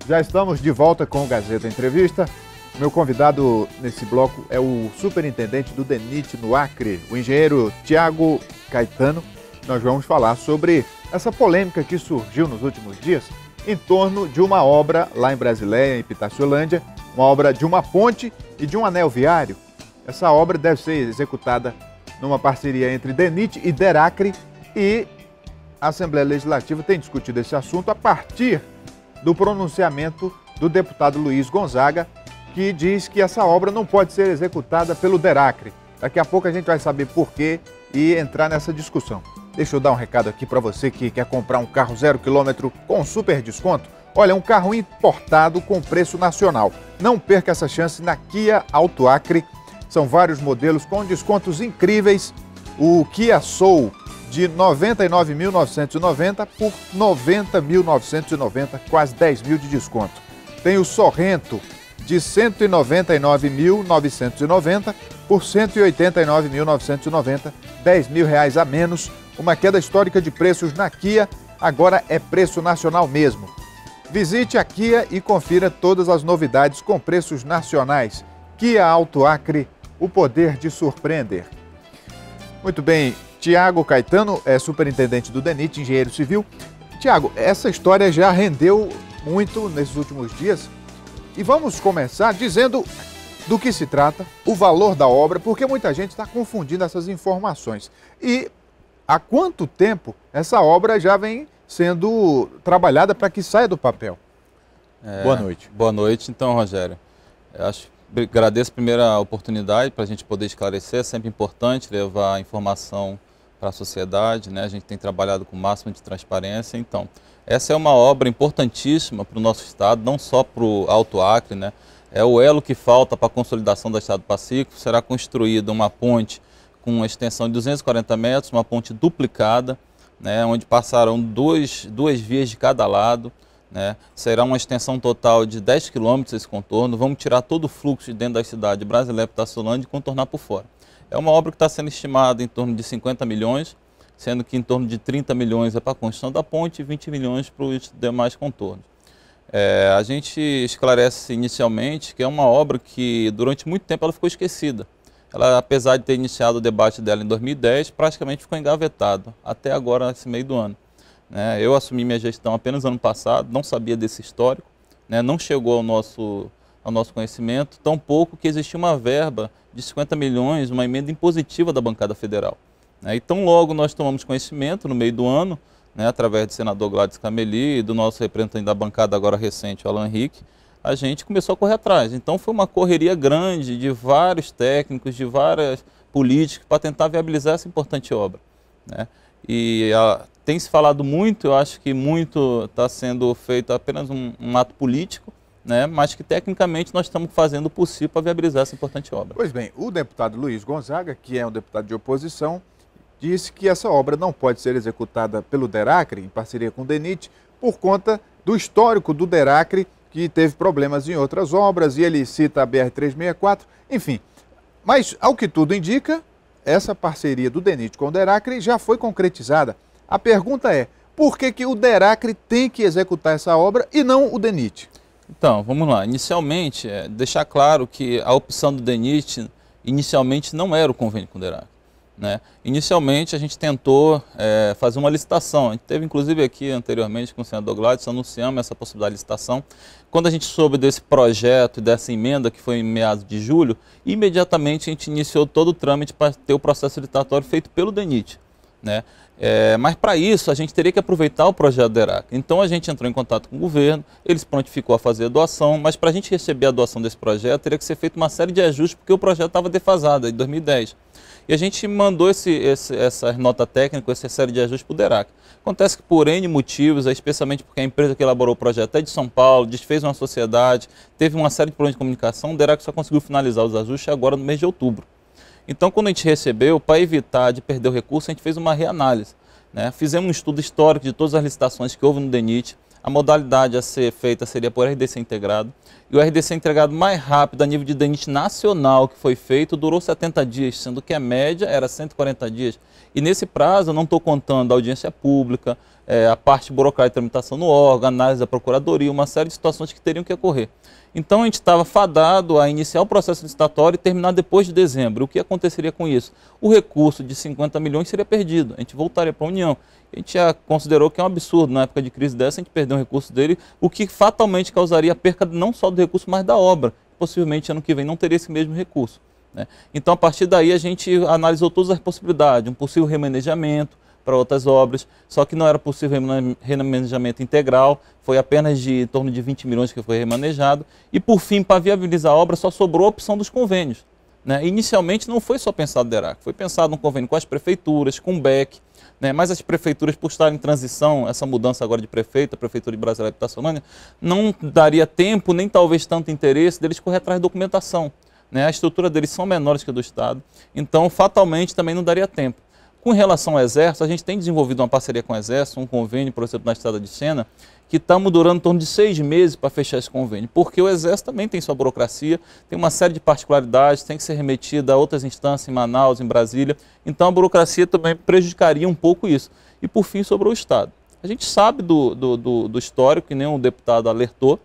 Já estamos de volta com o Gazeta Entrevista. Meu convidado nesse bloco é o superintendente do DENIT no Acre, o engenheiro Tiago Caetano. Nós vamos falar sobre essa polêmica que surgiu nos últimos dias em torno de uma obra lá em Brasileia, em Pitaciolândia, uma obra de uma ponte e de um anel viário. Essa obra deve ser executada numa parceria entre DENIT e DERACRE, e a Assembleia Legislativa tem discutido esse assunto a partir do pronunciamento do deputado Luiz Gonzaga, que diz que essa obra não pode ser executada pelo DERACRE. Daqui a pouco a gente vai saber por quê e entrar nessa discussão. Deixa eu dar um recado aqui para você que quer comprar um carro 0 km com super desconto. Olha, um carro importado com preço nacional. Não perca essa chance na Kia Auto Acre. São vários modelos com descontos incríveis. O Kia Soul de R$ 99.990 por R$ 90.990, quase 10 mil de desconto. Tem o Sorrento de R$ 199.990 por R$ 189.990, 10 mil reais a menos. Uma queda histórica de preços na Kia, agora é preço nacional mesmo. Visite a Kia e confira todas as novidades com preços nacionais. Kia Auto Acre, o poder de surpreender. Muito bem, Tiago Caetano é superintendente do DENIT, engenheiro civil. Tiago, essa história já rendeu muito nesses últimos dias. E vamos começar dizendo do que se trata, o valor da obra, porque muita gente está confundindo essas informações. E há quanto tempo essa obra já vem sendo trabalhada para que saia do papel? Boa noite. Boa noite, então, Rogério. Agradeço primeiro a oportunidade para a gente poder esclarecer. É sempre importante levar a informação para a sociedade, né? A gente tem trabalhado com o máximo de transparência. Então, essa é uma obra importantíssima para o nosso estado, não só para o Alto Acre, né? É o elo que falta para a consolidação do Estado do Pacífico. Será construída uma ponte com uma extensão de 240 metros, uma ponte duplicada, né? Onde passarão duas vias de cada lado, né? Será uma extensão total de 10 quilômetros esse contorno. Vamos tirar todo o fluxo de dentro da cidade Brasileia e Pitaciolândia e contornar por fora. É uma obra que está sendo estimada em torno de 50 milhões, sendo que em torno de 30 milhões é para a construção da ponte e 20 milhões para os demais contornos. A gente esclarece inicialmente que é uma obra que durante muito tempo ela ficou esquecida. Ela, apesar de ter iniciado o debate dela em 2010, praticamente ficou engavetada até agora, nesse meio do ano. Eu assumi minha gestão apenas ano passado, não sabia desse histórico, não chegou ao nosso conhecimento, tampouco que existia uma verba de 50 milhões, uma emenda impositiva da bancada federal. E tão logo nós tomamos conhecimento, no meio do ano, através do senador Gladys Cameli e do nosso representante da bancada agora recente, o Alan Henrique, a gente começou a correr atrás. Então foi uma correria grande de vários técnicos, de várias políticos, para tentar viabilizar essa importante obra. Tem se falado muito, eu acho que muito está sendo feito apenas um ato político, mas que tecnicamente nós estamos fazendo o possível para viabilizar essa importante obra. Pois bem, o deputado Luiz Gonzaga, que é um deputado de oposição, disse que essa obra não pode ser executada pelo DERACRE, em parceria com o DENIT, por conta do histórico do DERACRE, que teve problemas em outras obras, e ele cita a BR-364, enfim. Mas, ao que tudo indica, essa parceria do DENIT com o DERACRE já foi concretizada. A pergunta é, por que o DERACRE tem que executar essa obra e não o DENIT? Então, vamos lá. Inicialmente, deixar claro que a opção do DENIT, inicialmente, não era o convênio com o DERACRE. Inicialmente, a gente tentou fazer uma licitação. A gente teve, inclusive, aqui anteriormente com o senador Gladys, anunciamos essa possibilidade de licitação. Quando a gente soube desse projeto e dessa emenda, que foi em meados de julho, imediatamente a gente iniciou todo o trâmite para ter o processo licitatório feito pelo DENIT. Mas para isso a gente teria que aproveitar o projeto do DERACRE. Então a gente entrou em contato com o governo, eles prontificou a fazer a doação, mas para a gente receber a doação desse projeto teria que ser feita uma série de ajustes, porque o projeto estava defasado em 2010. E a gente mandou essa nota técnica, essa série de ajustes para o DERACRE. Acontece que por N motivos, especialmente porque a empresa que elaborou o projeto é de São Paulo, desfez uma sociedade, teve uma série de problemas de comunicação, o DERACRE só conseguiu finalizar os ajustes agora no mês de outubro. Então, quando a gente recebeu, para evitar de perder o recurso, a gente fez uma reanálise. Fizemos um estudo histórico de todas as licitações que houve no DENIT, A modalidade a ser feita seria por RDC integrado. E o RDC integrado mais rápido a nível de DENIT nacional que foi feito durou 70 dias, sendo que a média era 140 dias. E nesse prazo eu não estou contando a audiência pública, a parte burocrática de tramitação no órgão, análise da procuradoria, uma série de situações que teriam que ocorrer. Então a gente estava fadado a iniciar o processo licitatório e terminar depois de dezembro. O que aconteceria com isso? O recurso de 50 milhões seria perdido, a gente voltaria para a União. A gente já considerou que é um absurdo, na época de crise dessa, a gente perder um recurso dele, o que fatalmente causaria a perca não só do recurso, mas da obra. Possivelmente ano que vem não teria esse mesmo recurso, né? Então a partir daí a gente analisou todas as possibilidades, um possível remanejamento para outras obras, só que não era possível remanejamento integral, foi apenas de em torno de 20 milhões que foi remanejado, e por fim, para viabilizar a obra, só sobrou a opção dos convênios, né? Inicialmente não foi só pensado o DERAC, foi pensado um convênio com as prefeituras, com o BEC, né? Mas as prefeituras, por estarem em transição, essa mudança agora de prefeito, a Prefeitura de Brasília Habitacionânia, não daria tempo, nem talvez tanto interesse deles correr atrás de documentação, né? A estrutura deles são menores que a do Estado, então fatalmente também não daria tempo. Com relação ao Exército, a gente tem desenvolvido uma parceria com o Exército, um convênio, por exemplo, na Estrada de Sena, que estamos durando em torno de 6 meses para fechar esse convênio, porque o Exército também tem sua burocracia, tem uma série de particularidades, tem que ser remetida a outras instâncias em Manaus, em Brasília, então a burocracia também prejudicaria um pouco isso. E por fim, sobrou o Estado. A gente sabe do histórico, que nem o deputado alertou,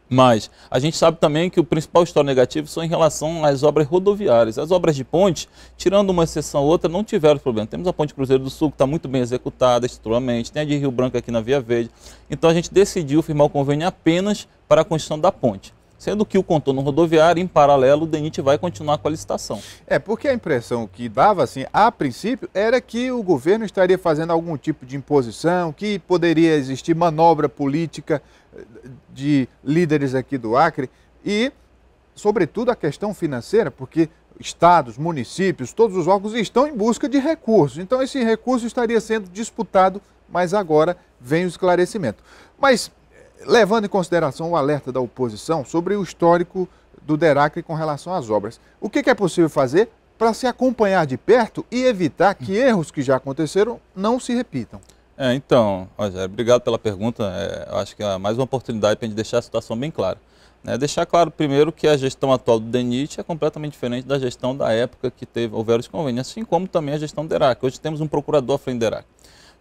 mas a gente sabe também que o principal histórico negativo são em relação às obras rodoviárias. As obras de ponte, tirando uma exceção ou outra, não tiveram problema. Temos a Ponte Cruzeiro do Sul, que está muito bem executada estruturalmente, tem a de Rio Branco aqui na Via Verde. Então a gente decidiu firmar o convênio apenas para a construção da ponte. Sendo que o contorno rodoviário, em paralelo, o DENIT vai continuar com a licitação. Porque a impressão que dava, assim, a princípio, era que o governo estaria fazendo algum tipo de imposição, que poderia existir manobra política de líderes aqui do Acre e, sobretudo, a questão financeira, porque estados, municípios, todos os órgãos estão em busca de recursos. Então, esse recurso estaria sendo disputado, mas agora vem o esclarecimento. Mas, levando em consideração o alerta da oposição sobre o histórico do DERAC com relação às obras, o que é possível fazer para se acompanhar de perto e evitar que erros que já aconteceram não se repitam? Então, Rogério, obrigado pela pergunta. Eu acho que é mais uma oportunidade para a gente deixar a situação bem clara. Deixar claro primeiro que a gestão atual do DENIT é completamente diferente da gestão da época que houveram os convênios, assim como também a gestão do DERAC. Hoje temos um procurador à frente do DERAC.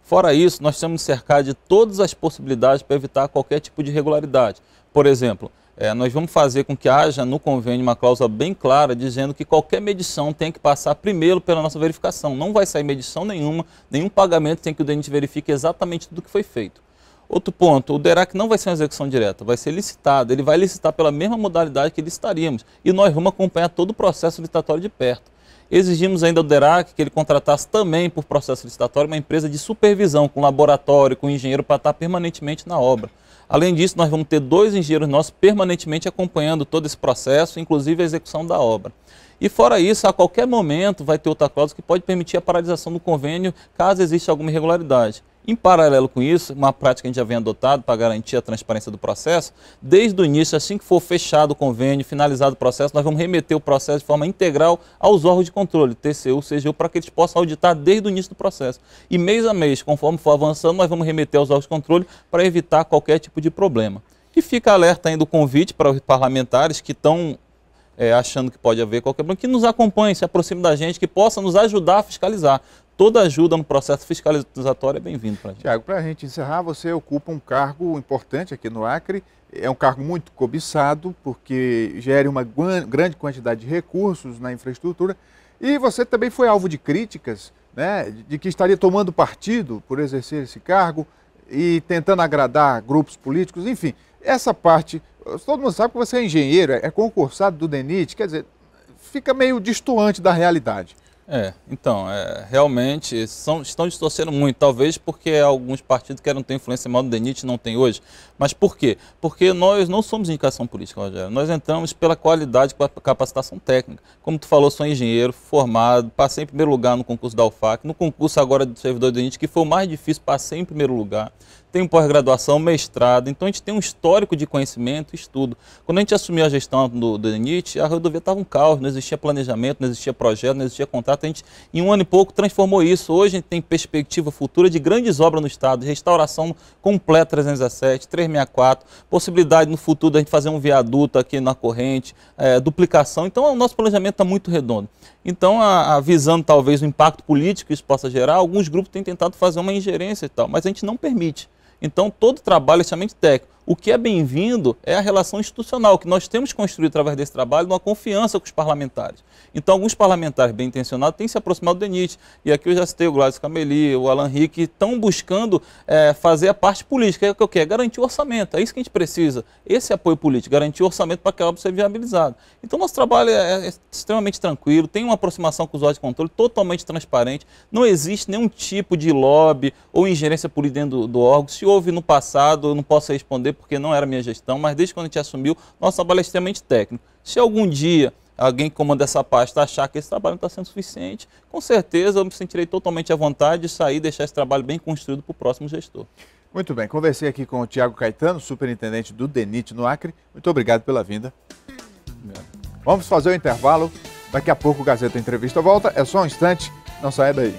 Fora isso, nós temos que cercar de todas as possibilidades para evitar qualquer tipo de irregularidade. Por exemplo, nós vamos fazer com que haja no convênio uma cláusula bem clara dizendo que qualquer medição tem que passar primeiro pela nossa verificação. Não vai sair medição nenhuma, nenhum pagamento sem que o DENIT verifique exatamente tudo que foi feito. Outro ponto, o DERAC não vai ser uma execução direta, vai ser licitado. Ele vai licitar pela mesma modalidade que licitaríamos e nós vamos acompanhar todo o processo licitatório de perto. Exigimos ainda do DERAC que ele contratasse também por processo licitatório uma empresa de supervisão, com laboratório, com engenheiro para estar permanentemente na obra. Além disso, nós vamos ter 2 engenheiros nossos permanentemente acompanhando todo esse processo, inclusive a execução da obra. E fora isso, a qualquer momento vai ter outra cláusula que pode permitir a paralisação do convênio caso exista alguma irregularidade. Em paralelo com isso, uma prática que a gente já vem adotado para garantir a transparência do processo, desde o início, assim que for fechado o convênio, finalizado o processo, nós vamos remeter o processo de forma integral aos órgãos de controle, TCU, CGU, para que eles possam auditar desde o início do processo. E mês a mês, conforme for avançando, nós vamos remeter aos órgãos de controle para evitar qualquer tipo de problema. E fica alerta ainda o convite para os parlamentares que estão achando que pode haver qualquer problema, que nos acompanhe, se aproxime da gente, que possa nos ajudar a fiscalizar. Toda ajuda no processo fiscalizatório é bem-vindo para a gente. Tiago, para a gente encerrar, você ocupa um cargo importante aqui no Acre, é um cargo muito cobiçado, porque gera uma grande quantidade de recursos na infraestrutura, e você também foi alvo de críticas, né, de que estaria tomando partido por exercer esse cargo e tentando agradar grupos políticos, enfim, essa parte, todo mundo sabe que você é engenheiro, é concursado do DENIT, quer dizer, fica meio distoante da realidade. Então, realmente estão distorcendo muito, talvez porque alguns partidos querem ter influência maior do DENIT não tem hoje. Mas por quê? Porque nós não somos indicação política, Rogério. Nós entramos pela qualidade e capacitação técnica. Como tu falou, sou engenheiro formado, passei em primeiro lugar no concurso da UFAC, no concurso agora do servidor do DENIT, que foi o mais difícil, passei em primeiro lugar. tem pós-graduação, mestrado, então a gente tem um histórico de conhecimento e estudo. Quando a gente assumiu a gestão do DENIT, a rodovia estava um caos, não existia planejamento, não existia projeto, não existia contrato, a gente em um ano e pouco transformou isso. Hoje a gente tem perspectiva futura de grandes obras no estado, de restauração completa 317, 364, possibilidade no futuro da gente fazer um viaduto aqui na corrente, duplicação, então o nosso planejamento está muito redondo. Então, visando talvez o impacto político que isso possa gerar, alguns grupos têm tentado fazer uma ingerência e tal, mas a gente não permite. Então, todo trabalho é extremamente técnico. O que é bem-vindo é a relação institucional, que nós temos construído através desse trabalho, uma confiança com os parlamentares. Então, alguns parlamentares bem intencionados têm se aproximado do DENIT. E aqui eu já citei o Gladys Cameli, o Alan Rick, que estão buscando fazer a parte política. É o que é? Garantir o orçamento. É isso que a gente precisa. Esse apoio político, garantir o orçamento para que a obra seja viabilizada. Então, nosso trabalho é extremamente tranquilo, tem uma aproximação com os órgãos de controle totalmente transparente. Não existe nenhum tipo de lobby ou ingerência política dentro do órgão. Se houve no passado, eu não posso responder porque não era minha gestão, mas desde quando a gente assumiu, nosso trabalho é extremamente técnico. Se algum dia alguém que comanda essa pasta achar que esse trabalho não está sendo suficiente, com certeza eu me sentirei totalmente à vontade de sair e deixar esse trabalho bem construído para o próximo gestor. Muito bem, conversei aqui com o Tiago Caetano, superintendente do DENIT no Acre. Muito obrigado pela vinda. Vamos fazer o intervalo. Daqui a pouco o Gazeta Entrevista volta. É só um instante, não saia daí.